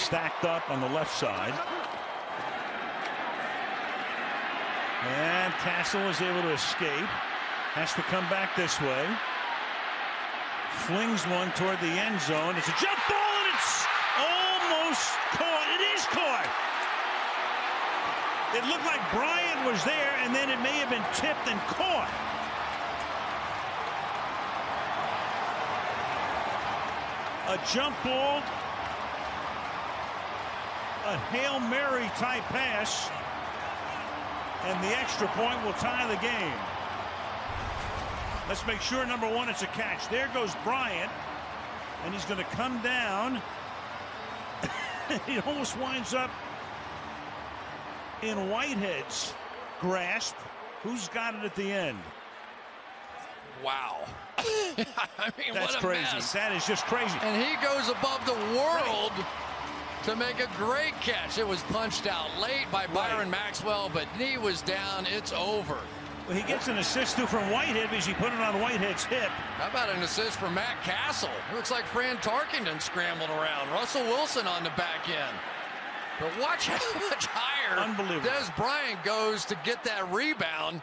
stacked up on the left side. And Cassel is able to escape. Has to come back this way. Flings one toward the end zone. It's a jump ball, and it's almost caught. It is caught. It looked like Bryant was there, and then it may have been tipped and caught. A jump ball. A Hail Mary type pass. And the extra point will tie the game. Let's make sure, number one, it's a catch. There goes Bryant, and he's going to come down. He almost winds up in Whitehead's grasp. Who's got it at the end? Wow. I mean, that's what a crazy. mess. That is just crazy. And he goes above the world to make a great catch. It was punched out late by Byron Maxwell, but knee was down. It's over. Well, he gets an assist too from Whitehead because he put it on Whitehead's hip. How about an assist from Matt Cassel? It looks like Fran Tarkenton scrambled around. Russell Wilson on the back end. But watch how much higher Unbelievable. Dez Bryant goes to get that rebound.